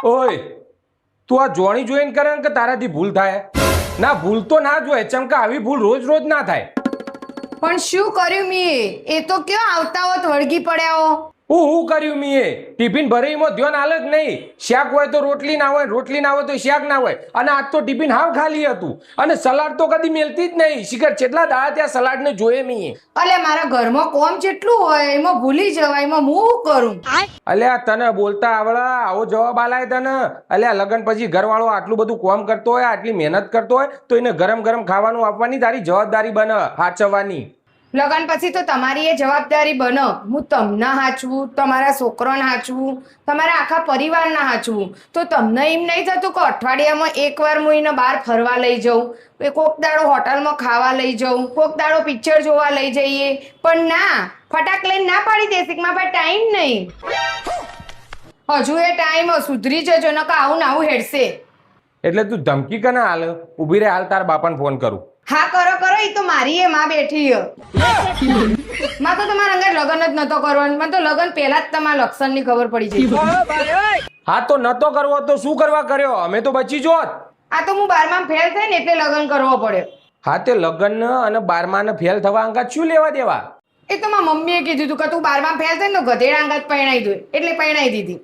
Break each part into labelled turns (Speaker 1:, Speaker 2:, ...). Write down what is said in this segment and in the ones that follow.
Speaker 1: ઓય તું આ જોણી જોઈને કરે ને કે તારાથી ભૂલ થાય? ના, ભૂલ તો ના જ હોય, ચમ કે આવી ભૂલ રોજ રોજ ના થાય.
Speaker 2: પણ શું કર્યું મેં? એ તો કયો આવતા હોત વળગી પડ્યા હો.
Speaker 1: હું કર્યું મીએ? ટિફિન ભરીમાં ધ્યાન આલે જ નહીં. શાક હોય તો રોટલી ના હોય, રોટલી ના હોય તો શાક ના હોય, અને આજ તો ટિફિન હાવ ખાલી હતું. અને સલાડ તો કદી મેલતી જ નહીં. શિખર કેટલા દાડા ત્યાં સલાડ ને જોયે મીએ.
Speaker 2: અલે મારા ઘરમાં કોમ જેટલું હોય એમાં ભૂલી જવાય, એમાં હું કરું?
Speaker 1: અલ્યા તને બોલતા આવડે? આવો જવાબ આલાય તને? અલ્યા લગન પછી ઘરવાળો આટલું બધું કામ કરતો હોય, આટલી મહેનત કરતો હોય, તો એને ગરમ ગરમ ખાવાનું આપવાની તારી જવાબદારી બને, હાચવવાની.
Speaker 2: લગન પછી તો તમારી એ જવાબદારી બનો. હું તમને હાચવું, તમારા છોકરાને હાચવું, તમારા આખા પરિવારને હાચવું. તો તમને એમ નહીં થતું કે અઠવાડિયામાં એકવાર હું એને બહાર ફરવા લઈ જાઉં, કોક દાડો હોટલમાં ખાવા લઈ જાઉં, કોક દાડો પિક્ચર જોવા લઈ જઈએ? પણ ના, ફટાક લઈને ના પાડી દેશે કે મારા પાસે ટાઈમ નહીં. હજુ એ ટાઈમ સુધરી જજો, નકર આવું ને આવું હેડશે.
Speaker 1: એટલે તું ધમકી કને હાલ? ઊભી રહે, હાલ તારા બાપાને ફોન કરું.
Speaker 2: હા કરો કરો, એ તો મારી એ માં બેઠી માં તો તમારા અંગર લગન જ નતો કરવાનું. મને તો લગન પહેલા જ તમારા લક્ષણ ની ખબર પડી જાય.
Speaker 1: હા તો નતો કરવો તો શું કરવા કર્યો? અમે તો બચી જોત.
Speaker 2: આ તો હું 12માં ફેલ થઈ ને એટલે લગન કરવો પડ્યો.
Speaker 1: હા તે લગન અને 12મા ને ફેલ થવા અંગાત શું લેવા દેવા?
Speaker 2: એ તો મારા મમ્મીએ કીધું હતું કે તું 12માં ફેલ થઈ ને ગધેડા અંગાત પરણાઈ દો, એટલે પરણાઈ દીધી.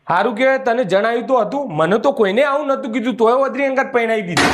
Speaker 1: સારું કે તને જણાવ્યું તો હતું, મને તો કોઈને આવું નતું કીધું, તોય વદરી અંગાત પરણાઈ દીધી.